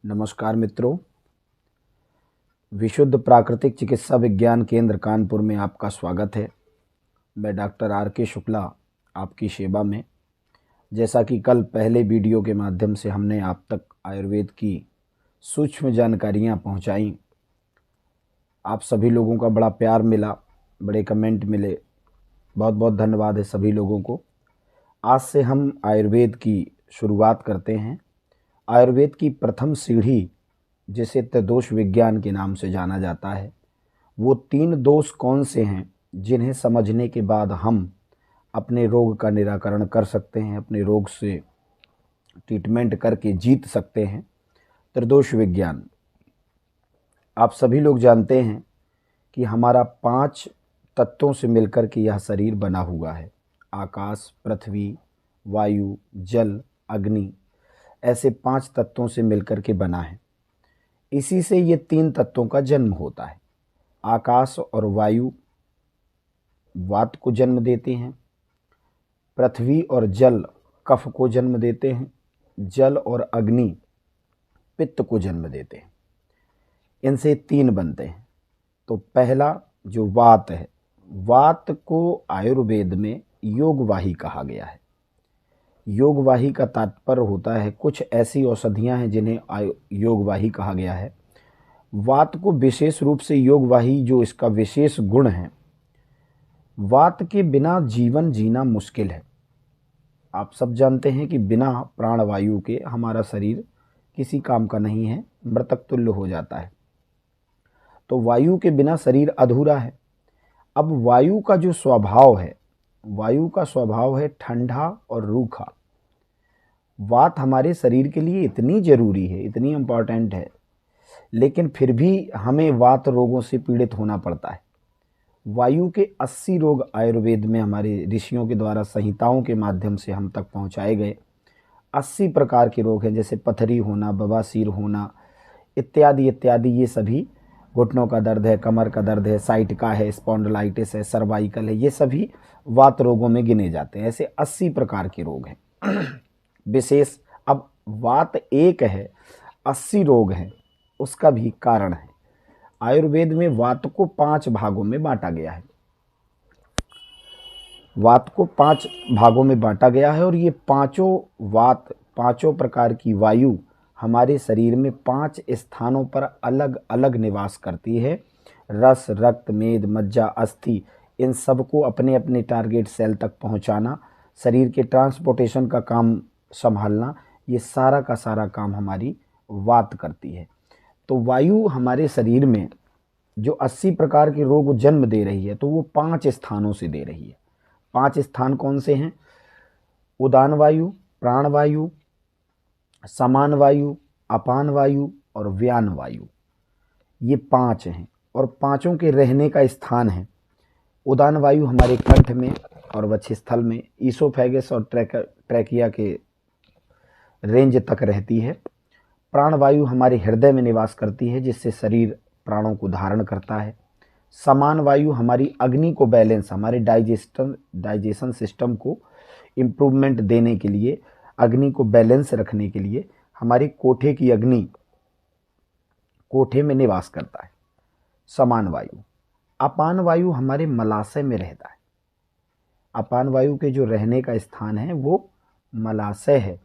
नमस्कार मित्रों। विशुद्ध प्राकृतिक चिकित्सा विज्ञान केंद्र कानपुर में आपका स्वागत है। मैं डॉक्टर आर.के. शुक्ला आपकी सेवा में। जैसा कि कल पहले वीडियो के माध्यम से हमने आप तक आयुर्वेद की सूक्ष्म जानकारियां पहुंचाई, आप सभी लोगों का बड़ा प्यार मिला, बड़े कमेंट मिले। बहुत बहुत धन्यवाद है सभी लोगों को। आज से हम आयुर्वेद की शुरुआत करते हैं। आयुर्वेद की प्रथम सीढ़ी, जिसे त्रिदोष विज्ञान के नाम से जाना जाता है, वो 3 दोष कौन से हैं जिन्हें समझने के बाद हम अपने रोग का निराकरण कर सकते हैं, अपने रोग से ट्रीटमेंट करके जीत सकते हैं। त्रिदोष विज्ञान, आप सभी लोग जानते हैं कि हमारा 5 तत्वों से मिलकर के यह शरीर बना हुआ है। आकाश, पृथ्वी, वायु, जल, अग्नि, ऐसे 5 तत्वों से मिलकर के बना है। इसी से ये 3 तत्वों का जन्म होता है। आकाश और वायु वात को जन्म देते हैं, पृथ्वी और जल कफ को जन्म देते हैं, जल और अग्नि पित्त को जन्म देते हैं। इनसे 3 बनते हैं। तो पहला जो वात है, वात को आयुर्वेद में योगवाही कहा गया है। योगवाही का तात्पर्य होता है, कुछ ऐसी औषधियां हैं जिन्हें योगवाही कहा गया है। वात को विशेष रूप से योगवाही, जो इसका विशेष गुण है, वात के बिना जीवन जीना मुश्किल है। आप सब जानते हैं कि बिना प्राणवायु के हमारा शरीर किसी काम का नहीं है, मृतक तुल्य हो जाता है। तो वायु के बिना शरीर अधूरा है। अब वायु का जो स्वभाव है, वायु का स्वभाव है ठंडा और रूखा। वात हमारे शरीर के लिए इतनी जरूरी है, इतनी इम्पॉर्टेंट है, लेकिन फिर भी हमें वात रोगों से पीड़ित होना पड़ता है। वायु के 80 रोग आयुर्वेद में हमारे ऋषियों के द्वारा संहिताओं के माध्यम से हम तक पहुंचाए गए। 80 प्रकार के रोग हैं, जैसे पथरी होना, बवासीर होना, इत्यादि इत्यादि। ये सभी, घुटनों का दर्द है, कमर का दर्द है, साइटिका है, स्पॉन्डिलाइटिस है, सर्वाइकल है, ये सभी वात रोगों में गिने जाते हैं। ऐसे 80 प्रकार के रोग हैं विशेष। अब वात एक है, 80 रोग हैं, उसका भी कारण है। आयुर्वेद में वात को 5 भागों में बांटा गया है। वात को 5 भागों में बांटा गया है और ये पांचों वात, पांचों प्रकार की वायु हमारे शरीर में 5 स्थानों पर अलग अलग निवास करती है। रस, रक्त, मेद, मज्जा, अस्थि, इन सबको अपने अपने टारगेट सेल तक पहुंचाना, शरीर के ट्रांसपोर्टेशन का काम संभालना, ये सारा का सारा काम हमारी वात करती है। तो वायु हमारे शरीर में जो 80 प्रकार के रोग जन्म दे रही है, तो वो 5 स्थानों से दे रही है। 5 स्थान कौन से हैं? उदान वायु, प्राण वायु, समान वायु, अपान वायु और व्यान वायु। ये 5 हैं और पांचों के रहने का स्थान है। उदान वायु हमारे कंठ में और वक्षस्थल में, ईसोफेगस और ट्रैकिया के रेंज तक रहती है। प्राण वायु हमारे हृदय में निवास करती है, जिससे शरीर प्राणों को धारण करता है। समान वायु हमारी अग्नि को बैलेंस, हमारे डाइजेशन सिस्टम को इम्प्रूवमेंट देने के लिए, अग्नि को बैलेंस रखने के लिए हमारे कोठे की अग्नि कोठे में निवास करता है, समान वायु। अपान वायु हमारे मलाशय में रहता है। अपान वायु के जो रहने का स्थान है वो मलाशय है।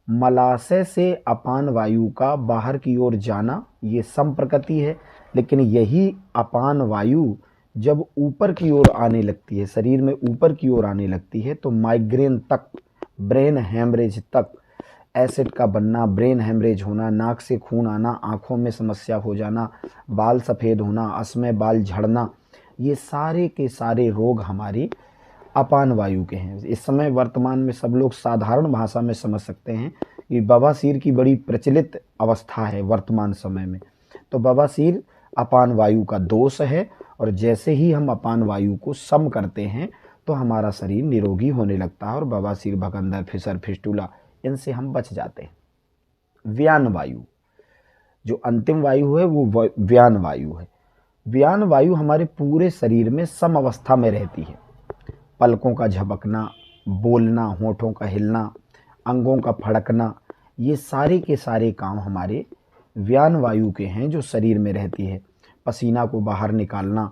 मलाशय से अपान वायु का बाहर की ओर जाना ये संप्रकृति है, लेकिन यही अपान वायु जब ऊपर की ओर आने लगती है, शरीर में ऊपर की ओर आने लगती है, तो माइग्रेन तक, ब्रेन हैमरेज तक, एसिड का बनना, ब्रेन हैमरेज होना, नाक से खून आना, आँखों में समस्या हो जाना, बाल सफ़ेद होना, असमय बाल झड़ना, ये सारे के सारे रोग हमारी अपान वायु के हैं। इस समय वर्तमान में सब लोग साधारण भाषा में समझ सकते हैं कि बवासीर की बड़ी प्रचलित अवस्था है वर्तमान समय में। तो बवासीर अपान वायु का दोष है, और जैसे ही हम अपान वायु को सम करते हैं तो हमारा शरीर निरोगी होने लगता है और बवासीर, भगंदर, फिसर, फिस्टुला, इनसे हम बच जाते हैं। व्यान वायु, जो अंतिम वायु है वो व्यान वायु है। व्यान वायु हमारे पूरे शरीर में सम अवस्था में रहती है। पलकों का झपकना, बोलना, होठों का हिलना, अंगों का फड़कना, ये सारे के सारे काम हमारे व्यान वायु के हैं जो शरीर में रहती है। पसीना को बाहर निकालना,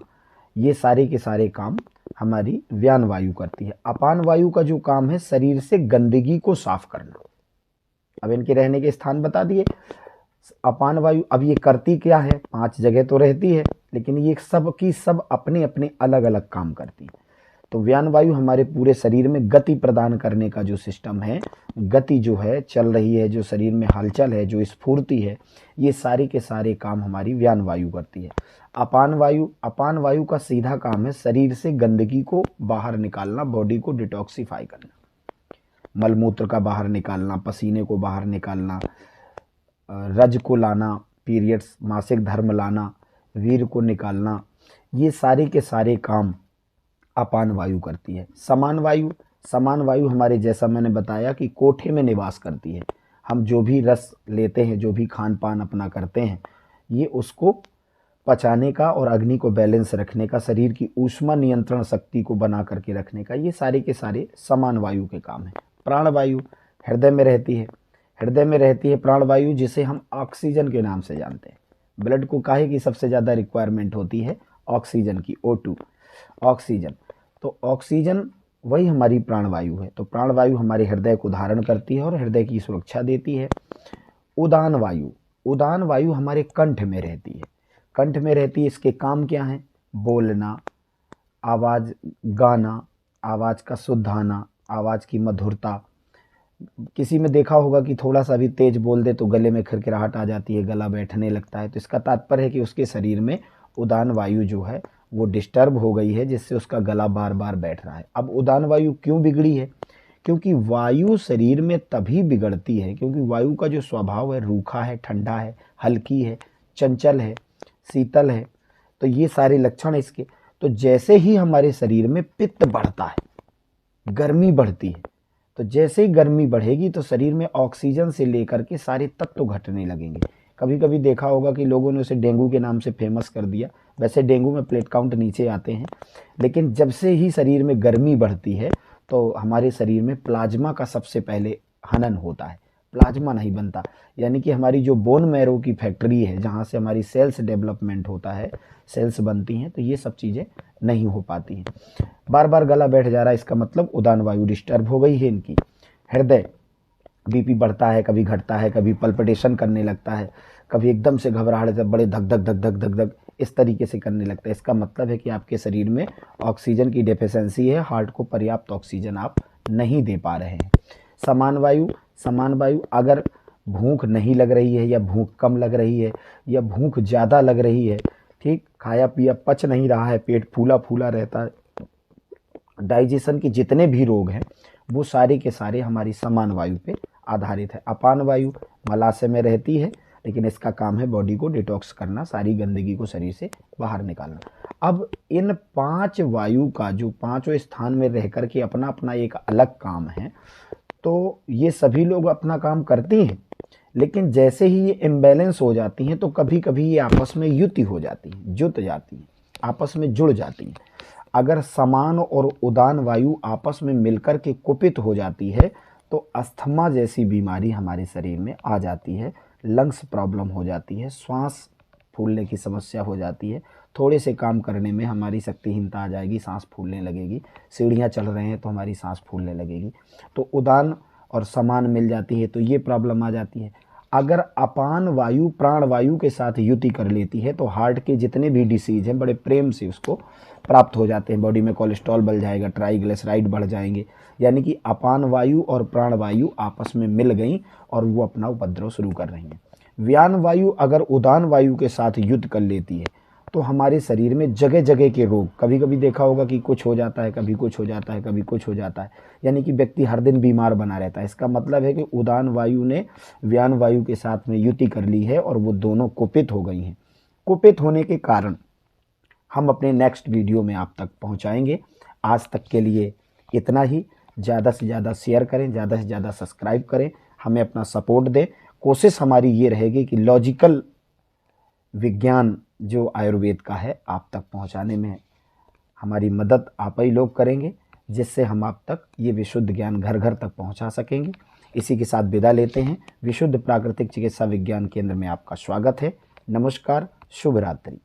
ये सारे के सारे काम हमारी व्यान वायु करती है। अपान वायु का जो काम है शरीर से गंदगी को साफ करना। अब इनके रहने के स्थान बता दिए। अपान वायु अब ये करती क्या है, 5 जगह तो रहती है, लेकिन ये सब की सब अपने अपने अलग अलग काम करती है। तो व्यान वायु हमारे पूरे शरीर में गति प्रदान करने का जो सिस्टम है, गति जो है चल रही है, जो शरीर में हलचल है, जो स्फूर्ति है, ये सारे के सारे काम हमारी व्यान वायु करती है। अपान वायु का सीधा काम है शरीर से गंदगी को बाहर निकालना, बॉडी को डिटॉक्सिफाई करना, मलमूत्र का बाहर निकालना, पसीने को बाहर निकालना, रज को लाना, पीरियड्स मासिक धर्म लाना, वीर को निकालना, ये सारे के सारे काम अपान वायु करती है। समान वायु हमारे, जैसा मैंने बताया कि कोठे में निवास करती है। हम जो भी रस लेते हैं, जो भी खान पान अपना करते हैं, ये उसको पचाने का और अग्नि को बैलेंस रखने का, शरीर की ऊष्मा नियंत्रण शक्ति को बना करके रखने का, ये सारे के सारे समान वायु के काम है। प्राण वायु हृदय में रहती है। हृदय में रहती है प्राण वायु, जिसे हम ऑक्सीजन के नाम से जानते हैं। ब्लड को काहे की सबसे ज़्यादा रिक्वायरमेंट होती है, ऑक्सीजन की, O2 ऑक्सीजन। तो ऑक्सीजन वही हमारी प्राण वायु है। तो प्राण वायु हमारे हृदय को धारण करती है और हृदय की सुरक्षा देती है। उदान वायु हमारे कंठ में रहती है। कंठ में रहती है, इसके काम क्या हैं, बोलना, आवाज़ गाना, आवाज़ का शुद्ध आना, आवाज़ की मधुरता। किसी में देखा होगा कि थोड़ा सा भी तेज बोल दे तो गले में खरखराहट आ जाती है, गला बैठने लगता है। तो इसका तात्पर्य है कि उसके शरीर में उदान वायु जो है वो डिस्टर्ब हो गई है, जिससे उसका गला बार बार बैठ रहा है। अब उदान वायु क्यों बिगड़ी है, क्योंकि वायु शरीर में तभी बिगड़ती है क्योंकि वायु का जो स्वभाव है रूखा है, ठंडा है, हल्की है, चंचल है, शीतल है। तो ये सारे लक्षण इसके। तो जैसे ही हमारे शरीर में पित्त बढ़ता है, गर्मी बढ़ती है, तो जैसे ही गर्मी बढ़ेगी तो शरीर में ऑक्सीजन से लेकर के सारे तत्व घटने लगेंगे। कभी कभी देखा होगा कि लोगों ने उसे डेंगू के नाम से फेमस कर दिया। वैसे डेंगू में प्लेट काउंट नीचे आते हैं, लेकिन जब से ही शरीर में गर्मी बढ़ती है तो हमारे शरीर में प्लाज्मा का सबसे पहले हनन होता है। प्लाज्मा नहीं बनता, यानी कि हमारी जो बोन मैरो की फैक्ट्री है, जहाँ से हमारी सेल्स डेवलपमेंट होता है, सेल्स बनती हैं, तो ये सब चीज़ें नहीं हो पाती हैं। बार बार गला बैठ जा रहा है, इसका मतलब उदान वायु डिस्टर्ब हो गई है इनकी। हृदय, बीपी बढ़ता है, कभी घटता है, कभी पल्पिटेशन करने लगता है, कभी एकदम से घबराहट, जब बड़े धक धक धक धक धक धक इस तरीके से करने लगता है। इसका मतलब है कि आपके शरीर में ऑक्सीजन की डेफिशिएंसी है, हार्ट को पर्याप्त ऑक्सीजन आप नहीं दे पा रहे हैं। समान वायु अगर भूख नहीं लग रही है, या भूख कम लग रही है, या भूख ज़्यादा लग रही है, ठीक, खाया पिया पच नहीं रहा है, पेट फूला फूला रहता है, डाइजेशन के जितने भी रोग हैं वो सारे के सारे हमारी समान वायु पे आधारित है। अपान वायु मलाशय में रहती है, लेकिन इसका काम है बॉडी को डिटॉक्स करना, सारी गंदगी को शरीर से बाहर निकालना। अब इन 5 वायु का जो 5वें स्थान में रह कर के अपना अपना एक अलग काम है, तो ये सभी लोग अपना काम करती हैं, लेकिन जैसे ही ये इम्बैलेंस हो जाती हैं तो कभी कभी ये आपस में युति हो जाती हैं, जुट जाती हैं, आपस में जुड़ जाती हैं। अगर समान और उदान वायु आपस में मिलकर के कुपित हो जाती है तो अस्थमा जैसी बीमारी हमारे शरीर में आ जाती है, लंग्स प्रॉब्लम हो जाती है, श्वास फूलने की समस्या हो जाती है, थोड़े से काम करने में हमारी शक्तिहीनता आ जाएगी, सांस फूलने लगेगी, सीढ़ियाँ चढ़ रहे हैं तो हमारी सांस फूलने लगेगी। तो उदान और समान मिल जाती है तो ये प्रॉब्लम आ जाती है। अगर अपान वायु प्राण वायु के साथ युति कर लेती है तो हार्ट के जितने भी डिसीज हैं बड़े प्रेम से उसको प्राप्त हो जाते हैं। बॉडी में कोलेस्ट्रॉल बढ़ जाएगा, ट्राइग्लिसराइड बढ़ जाएंगे, यानी कि अपान वायु और प्राण वायु आपस में मिल गई और वो अपना उपद्रव शुरू कर रही हैं। व्यान वायु अगर उदान वायु के साथ युद्ध कर लेती है तो हमारे शरीर में जगह जगह के रोग, कभी कभी देखा होगा कि कुछ हो जाता है, कभी कुछ हो जाता है, कभी कुछ हो जाता है, यानी कि व्यक्ति हर दिन बीमार बना रहता है। इसका मतलब है कि उदान वायु ने व्यान वायु के साथ में युति कर ली है और वो दोनों कुपित हो गई हैं। कुपित होने के कारण हम अपने नेक्स्ट वीडियो में आप तक पहुंचाएंगे। आज तक के लिए इतना ही। ज़्यादा से ज़्यादा शेयर करें, ज़्यादा से ज़्यादा सब्सक्राइब करें, हमें अपना सपोर्ट दें। कोशिश हमारी ये रहेगी कि लॉजिकल विज्ञान जो आयुर्वेद का है आप तक पहुंचाने में हमारी मदद आप ही लोग करेंगे, जिससे हम आप तक ये विशुद्ध ज्ञान घर घर तक पहुंचा सकेंगे। इसी के साथ विदा लेते हैं। विशुद्ध प्राकृतिक चिकित्सा विज्ञान केंद्र में आपका स्वागत है। नमस्कार, शुभ रात्रि।